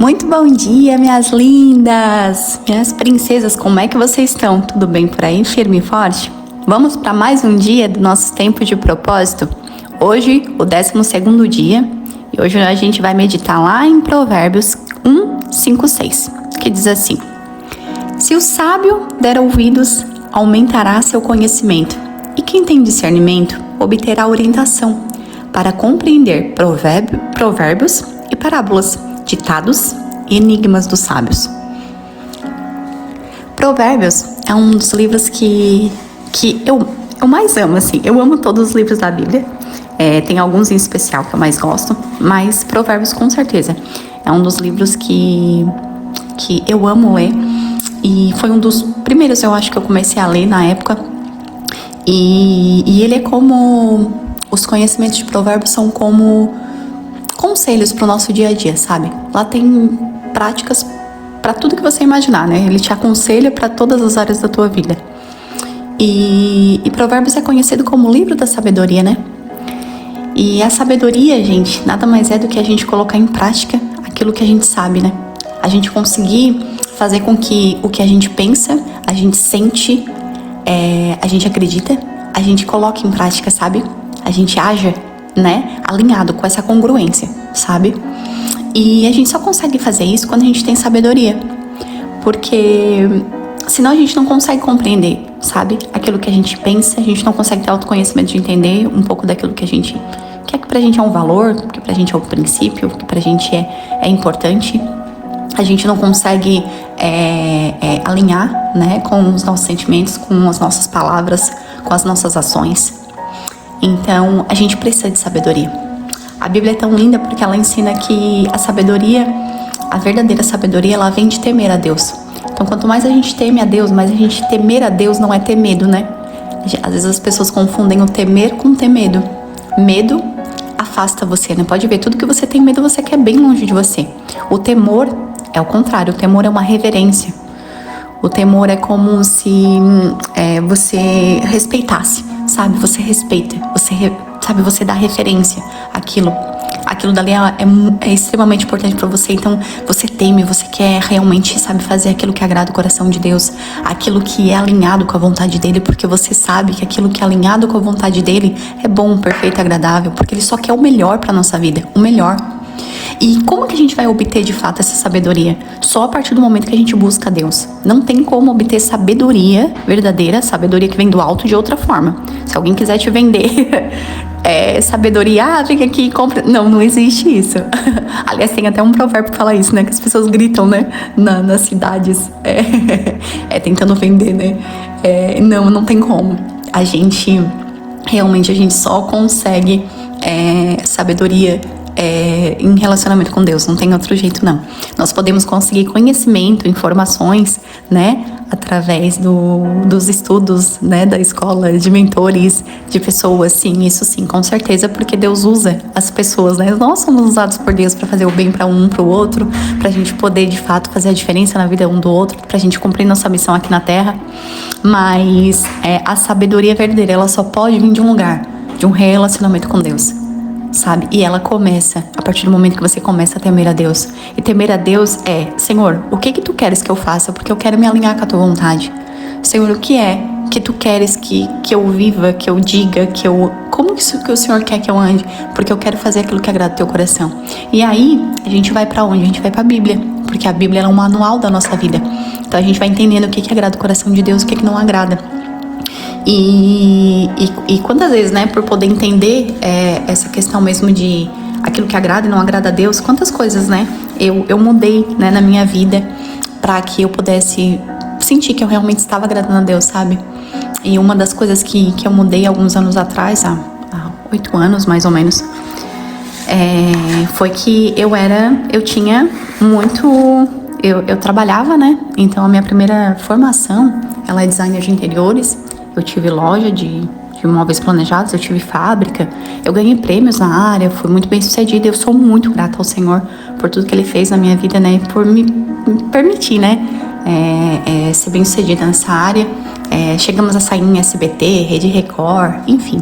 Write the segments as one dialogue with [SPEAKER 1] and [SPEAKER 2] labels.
[SPEAKER 1] Muito bom dia, minhas lindas, minhas princesas, como é que vocês estão? Tudo bem por aí, firme e forte? Vamos para mais um dia do nosso tempo de propósito? Hoje, o 12º dia, e hoje a gente vai meditar lá em Provérbios 1, 5, 6, que diz assim: Se o sábio der ouvidos, aumentará seu conhecimento, e quem tem discernimento obterá orientação para compreender provérbios e parábolas, ditados e enigmas dos sábios. Provérbios é um dos livros que eu mais amo, assim. Eu amo todos os livros da Bíblia. Tem alguns em especial que eu mais gosto, mas Provérbios com certeza é um dos livros que eu amo ler. E foi um dos primeiros, eu acho, que eu comecei a ler na época. E ele é como... Os conhecimentos de Provérbios são como conselhos para o nosso dia a dia, sabe? Lá tem práticas para tudo que você imaginar, né? Ele te aconselha para todas as áreas da tua vida. E Provérbios é conhecido como o livro da sabedoria, né? E a sabedoria, gente, nada mais é do que a gente colocar em prática aquilo que a gente sabe, né? A gente conseguir fazer com que o que a gente pensa, a gente sente, a gente acredita, a gente coloque em prática, sabe? A gente haja, né, alinhado com essa congruência, sabe? E a gente só consegue fazer isso quando a gente tem sabedoria, porque senão a gente não consegue compreender, sabe? Aquilo que a gente pensa, a gente não consegue ter autoconhecimento de entender um pouco daquilo que a gente quer, que pra gente é um valor, que pra gente é um princípio, que pra gente é importante. A gente não consegue alinhar, né, com os nossos sentimentos, com as nossas palavras, com as nossas ações. Então, a gente precisa de sabedoria. A Bíblia é tão linda porque ela ensina que a sabedoria, a verdadeira sabedoria, ela vem de temer a Deus. Então, quanto mais a gente teme a Deus, mais a gente temer a Deus não é ter medo, né? Às vezes as pessoas confundem o temer com ter medo. Medo afasta você, né? Pode ver, tudo que você tem medo, você quer bem longe de você. O temor é o contrário, o temor é uma reverência. O temor é como se você respeitasse, sabe? Você respeita, você dá referência àquilo. Aquilo dali é extremamente importante para você, então você teme, você quer realmente, sabe, fazer aquilo que agrada o coração de Deus, aquilo que é alinhado com a vontade dele, porque você sabe que aquilo que é alinhado com a vontade dele é bom, perfeito, agradável, porque ele só quer o melhor para nossa vida, o melhor. E como que a gente vai obter de fato essa sabedoria? Só a partir do momento que a gente busca Deus. Não tem como obter sabedoria verdadeira, sabedoria que vem do alto, de outra forma. Se alguém quiser te vender sabedoria, vem aqui e compra. Não existe isso. Aliás, tem até um provérbio que fala isso, né? Que as pessoas gritam, né? Nas cidades, tentando vender, né? Não tem como. A gente só consegue sabedoria em relacionamento com Deus, não tem outro jeito não. Nós podemos conseguir conhecimento, informações, né, através dos estudos, né, da escola, de mentores, de pessoas, sim, isso sim, com certeza, porque Deus usa as pessoas, né, nós somos usados por Deus para fazer o bem para um, para o outro, pra gente poder de fato fazer a diferença na vida um do outro, pra gente cumprir nossa missão aqui na Terra. Mas a sabedoria verdadeira, ela só pode vir de um lugar, de um relacionamento com Deus, sabe? E ela começa a partir do momento que você começa a temer a Deus. E temer a Deus Senhor, o que tu queres que eu faça? Porque eu quero me alinhar com a tua vontade. Senhor, o que é que tu queres que eu viva, que eu diga, como isso que o Senhor quer que eu ande? Porque eu quero fazer aquilo que agrada o teu coração. E aí, a gente vai pra onde? A gente vai pra Bíblia, porque a Bíblia é um manual da nossa vida. Então a gente vai entendendo o que agrada o coração de Deus, o que não agrada. E quantas vezes, né, por poder entender essa questão mesmo de aquilo que agrada e não agrada a Deus, quantas coisas, né, eu mudei, né, na minha vida para que eu pudesse sentir que eu realmente estava agradando a Deus, sabe? E uma das coisas que eu mudei alguns anos atrás, há 8 anos mais ou menos, foi que eu trabalhava, né, então a minha primeira formação, ela é designer de interiores. Eu tive loja de móveis planejados, eu tive fábrica, eu ganhei prêmios na área, fui muito bem sucedida. Eu sou muito grata ao Senhor por tudo que Ele fez na minha vida, né? Por me permitir, né? Ser bem sucedida nessa área. Chegamos a sair em SBT, Rede Record, enfim.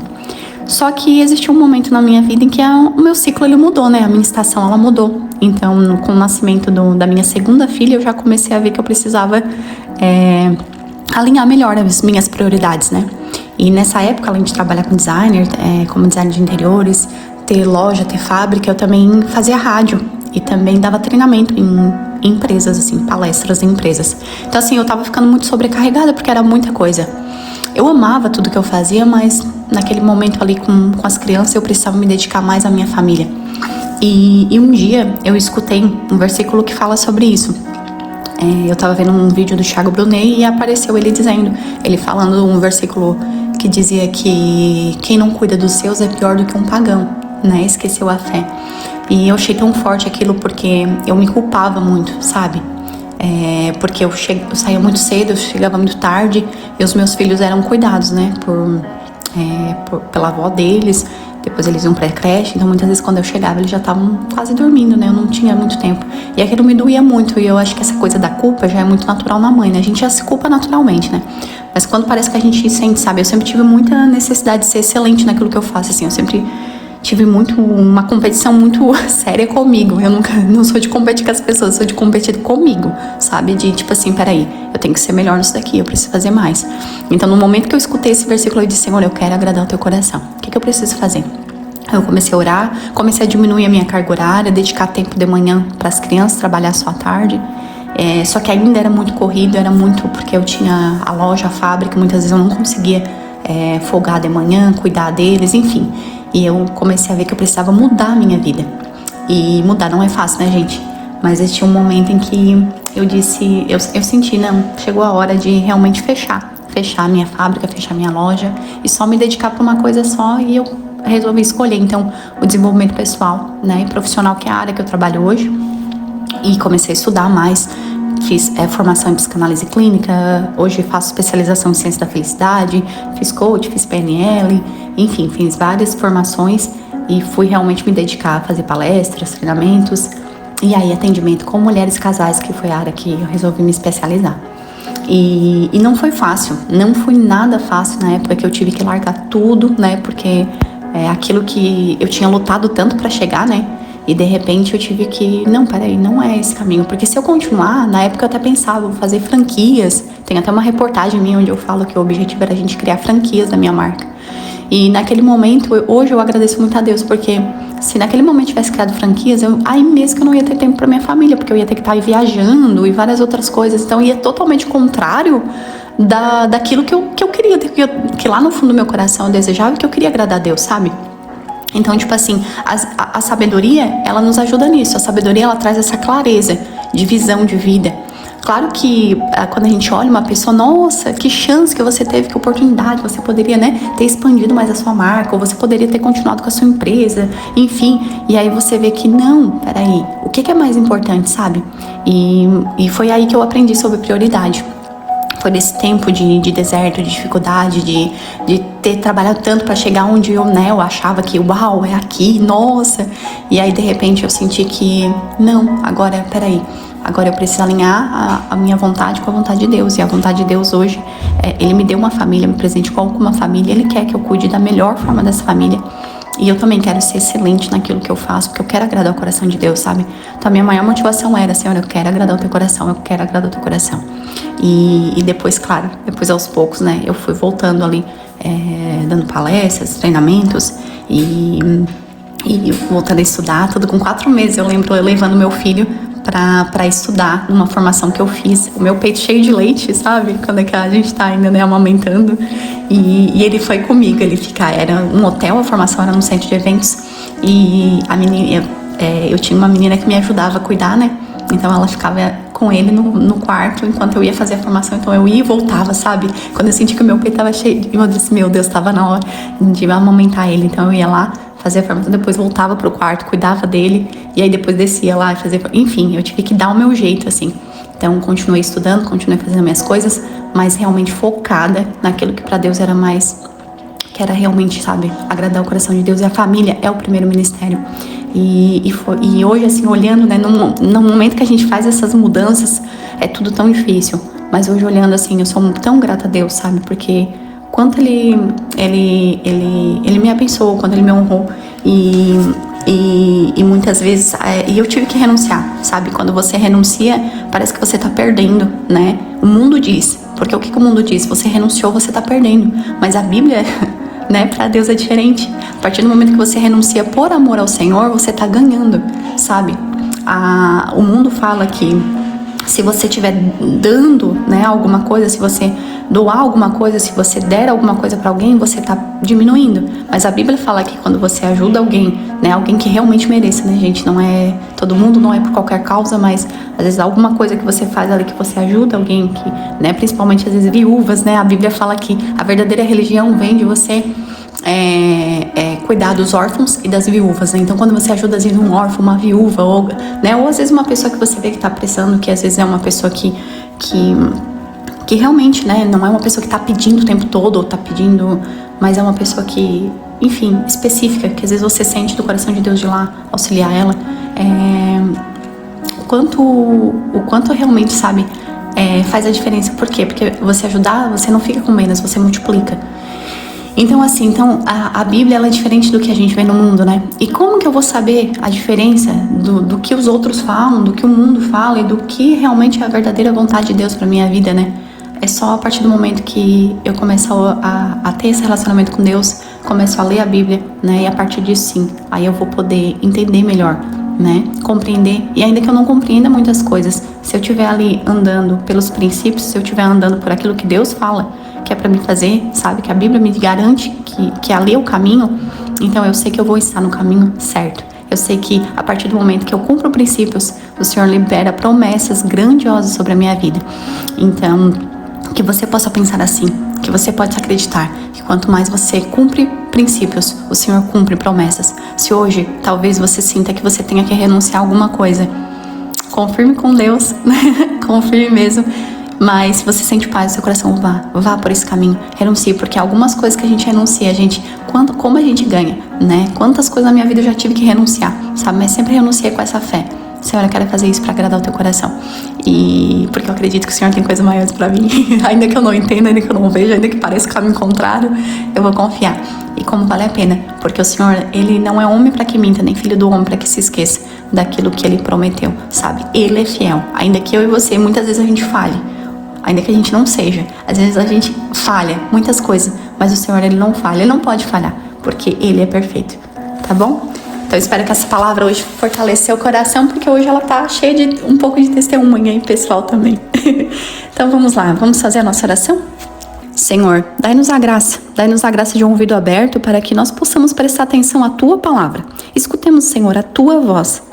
[SPEAKER 1] Só que existiu um momento na minha vida em que o meu ciclo ele mudou, né? A minha estação ela mudou. Então, com o nascimento da minha segunda filha, eu já comecei a ver que eu precisava alinhar melhor as minhas prioridades, né? E nessa época, além de trabalhar com designer, como designer de interiores, ter loja, ter fábrica, eu também fazia rádio e também dava treinamento em empresas, assim, palestras em empresas. Então, assim, eu tava ficando muito sobrecarregada porque era muita coisa. Eu amava tudo que eu fazia, mas naquele momento ali com as crianças eu precisava me dedicar mais à minha família. E um dia eu escutei um versículo que fala sobre isso. Eu tava vendo um vídeo do Thiago Brunet e apareceu ele falando um versículo que dizia que quem não cuida dos seus é pior do que um pagão, né? Esqueceu a fé. E eu achei tão forte aquilo porque eu me culpava muito, sabe? Porque eu saía muito cedo, eu chegava muito tarde e os meus filhos eram cuidados, né? Pela avó deles. Depois eles iam pra creche, então muitas vezes quando eu chegava eles já estavam quase dormindo, né? Eu não tinha muito tempo. E aquilo me doía muito, e eu acho que essa coisa da culpa já é muito natural na mãe, né? A gente já se culpa naturalmente, né? Mas quando parece que a gente sente, sabe? Eu sempre tive muita necessidade de ser excelente naquilo que eu faço, assim. Eu sempre tive uma competição muito séria comigo. Eu não sou de competir com as pessoas, eu sou de competir comigo, sabe? De tipo assim, peraí, eu tenho que ser melhor nisso daqui, eu preciso fazer mais. Então no momento que eu escutei esse versículo, eu disse, Senhor, eu quero agradar o teu coração. O que eu preciso fazer? Eu comecei a orar, comecei a diminuir a minha carga horária, dedicar tempo de manhã para as crianças, trabalhar só à tarde. Só que ainda era muito corrido, porque eu tinha a loja, a fábrica, muitas vezes eu não conseguia folgar de manhã, cuidar deles, enfim. E eu comecei a ver que eu precisava mudar a minha vida. E mudar não é fácil, né, gente? Mas existia um momento em que eu senti, não, chegou a hora de realmente fechar a minha fábrica, fechar a minha loja e só me dedicar para uma coisa só, e eu resolvi escolher, então, o desenvolvimento pessoal, né, e profissional, que é a área que eu trabalho hoje, e comecei a estudar mais. Fiz formação em psicanálise clínica, hoje faço especialização em ciência da felicidade, fiz coach, fiz PNL, enfim, fiz várias formações e fui realmente me dedicar a fazer palestras, treinamentos e aí atendimento com mulheres e casais, que foi a área que eu resolvi me especializar. E não foi fácil, não foi nada fácil na época que eu tive que largar tudo, né, porque aquilo que eu tinha lutado tanto para chegar, né, e de repente eu tive que, não, peraí, não é esse caminho. Porque se eu continuar, na época eu até pensava, vou fazer franquias. Tem até uma reportagem minha onde eu falo que o objetivo era a gente criar franquias da minha marca. E naquele momento, hoje eu agradeço muito a Deus, porque se naquele momento tivesse criado franquias, aí mesmo que eu não ia ter tempo pra minha família, porque eu ia ter que estar aí viajando e várias outras coisas. Então ia totalmente contrário daquilo que eu queria, que lá no fundo do meu coração eu desejava, e que eu queria agradar a Deus, sabe? Então, tipo assim, a sabedoria, ela nos ajuda nisso. A sabedoria, ela traz essa clareza de visão de vida. Claro que quando a gente olha uma pessoa, nossa, que chance que você teve, que oportunidade, você poderia, né, ter expandido mais a sua marca, ou você poderia ter continuado com a sua empresa, enfim. E aí você vê que não, peraí, o que é mais importante, sabe? E foi aí que eu aprendi sobre prioridade. Foi nesse tempo de deserto, de dificuldade, de ter trabalhado tanto para chegar onde eu achava que, uau, é aqui, nossa. E aí, de repente, eu senti que, não, agora eu preciso alinhar a minha vontade com a vontade de Deus. E a vontade de Deus hoje, Ele me deu uma família, me presenteou com uma família, Ele quer que eu cuide da melhor forma dessa família. E eu também quero ser excelente naquilo que eu faço, porque eu quero agradar o coração de Deus, sabe? Então a minha maior motivação era, Senhor, eu quero agradar o teu coração, eu quero agradar o teu coração. E depois, claro, aos poucos, né, eu fui voltando ali, dando palestras, treinamentos e voltando a estudar, tudo com 4 meses. Eu lembro eu levando meu filho pra estudar numa formação que eu fiz, o meu peito cheio de leite, sabe? Quando é que a gente tá ainda, né, amamentando. E ele foi comigo, era um hotel, a formação era num centro de eventos. E a menina, eu tinha uma menina que me ajudava a cuidar, né? Então ela ficava com ele no quarto enquanto eu ia fazer a formação. Então eu ia e voltava, sabe? Quando eu senti que o meu peito tava cheio, eu disse, meu Deus, tava na hora de amamentar ele. Então eu ia lá, fazia a formação, depois voltava pro quarto, cuidava dele, e aí depois descia lá e fazia... Enfim, eu tive que dar o meu jeito, assim. Então, continuei estudando, continuei fazendo minhas coisas, mas realmente focada naquilo que pra Deus era mais... Que era realmente, sabe, agradar o coração de Deus. E a família é o primeiro ministério. E hoje, assim, olhando, né, no momento que a gente faz essas mudanças, é tudo tão difícil. Mas hoje, olhando, assim, eu sou tão grata a Deus, sabe? Porque quanto ele me abençoou, quanto ele me honrou. E muitas vezes eu tive que renunciar, sabe? Quando você renuncia, parece que você tá perdendo, né? O mundo diz, porque o que o mundo diz? Você renunciou, você tá perdendo. Mas a Bíblia, né, para Deus é diferente. A partir do momento que você renuncia por amor ao Senhor, você tá ganhando, sabe? O mundo fala que se você estiver dando, né, alguma coisa, se você doar alguma coisa, se você der alguma coisa para alguém, você tá diminuindo. Mas a Bíblia fala que quando você ajuda alguém, né, alguém que realmente mereça, né, gente, não é todo mundo, não é por qualquer causa, mas às vezes alguma coisa que você faz ali, que você ajuda alguém, que, né, principalmente às vezes viúvas, né, a Bíblia fala que a verdadeira religião vem de você cuidar dos órfãos e das viúvas, né? Então quando você ajuda às vezes um órfão, uma viúva, ou às vezes uma pessoa que você vê que tá precisando, que às vezes é uma pessoa que realmente, né, não é uma pessoa que tá pedindo o tempo todo, ou tá pedindo, mas é uma pessoa que, enfim, específica, que às vezes você sente do coração de Deus de lá auxiliar ela, o quanto realmente, sabe, faz a diferença. Por quê? Porque você ajudar, você não fica com menos, você multiplica. Então, assim, a Bíblia, ela é diferente do que a gente vê no mundo, né? E como que eu vou saber a diferença do que os outros falam, do que o mundo fala e do que realmente é a verdadeira vontade de Deus pra minha vida, né? É só a partir do momento que eu começo a ter esse relacionamento com Deus, começo a ler a Bíblia, né? E a partir disso, sim, aí eu vou poder entender melhor, né? Compreender. E ainda que eu não compreenda muitas coisas, se eu estiver ali andando pelos princípios, se eu estiver andando por aquilo que Deus fala, que é pra me fazer, sabe? Que a Bíblia me garante que ali é o caminho, então eu sei que eu vou estar no caminho certo. Eu sei que a partir do momento que eu cumpro princípios, o Senhor libera promessas grandiosas sobre a minha vida. Então, que você possa pensar assim, que você possa acreditar que quanto mais você cumpre princípios, o Senhor cumpre promessas. Se hoje, talvez você sinta que você tenha que renunciar a alguma coisa, confirme com Deus, né? Confirme mesmo. Mas se você sente paz no seu coração, vá por esse caminho, renuncie, porque algumas coisas que a gente renuncia, como a gente ganha, né? Quantas coisas na minha vida eu já tive que renunciar, sabe? Mas sempre renunciei com essa fé. Senhor, eu quero fazer isso pra agradar o teu coração. E porque eu acredito que o Senhor tem coisas maiores pra mim. Ainda que eu não entenda, ainda que eu não veja, ainda que pareça o caminho contrário, eu vou confiar. E como vale a pena, porque o Senhor, Ele não é homem pra que minta, nem filho do homem pra que se esqueça daquilo que Ele prometeu, sabe? Ele é fiel. Ainda que eu e você, muitas vezes a gente falhe, ainda que a gente não seja, às vezes a gente falha muitas coisas, mas o Senhor, Ele não falha, Ele não pode falhar, porque Ele é perfeito, tá bom? Então eu espero que essa palavra hoje fortaleça o coração, porque hoje ela tá cheia de um pouco de testemunha aí, pessoal, também. Então vamos lá, vamos fazer a nossa oração? Senhor, dai-nos a graça de um ouvido aberto para que nós possamos prestar atenção à Tua palavra. Escutemos, Senhor, a Tua voz.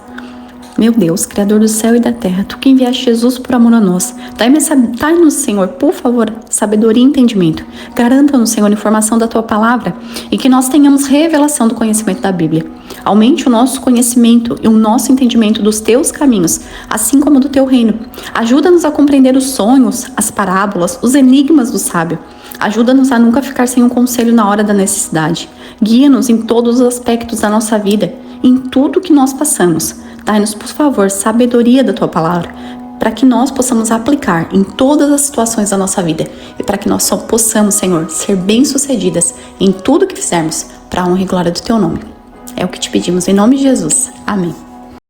[SPEAKER 1] Meu Deus, Criador do céu e da terra, Tu que enviaste Jesus por amor a nós, dai-nos, Senhor, por favor, sabedoria e entendimento. Garanta-nos, Senhor, a informação da Tua palavra e que nós tenhamos revelação do conhecimento da Bíblia. Aumente o nosso conhecimento e o nosso entendimento dos Teus caminhos, assim como do Teu reino. Ajuda-nos a compreender os sonhos, as parábolas, os enigmas do sábio. Ajuda-nos a nunca ficar sem um conselho na hora da necessidade. Guia-nos em todos os aspectos da nossa vida, em tudo que nós passamos. Dai-nos, por favor, sabedoria da Tua palavra, para que nós possamos aplicar em todas as situações da nossa vida e para que nós só possamos, Senhor, ser bem-sucedidas em tudo que fizermos, para a honra e glória do Teu nome. É o que te pedimos em nome de Jesus. Amém.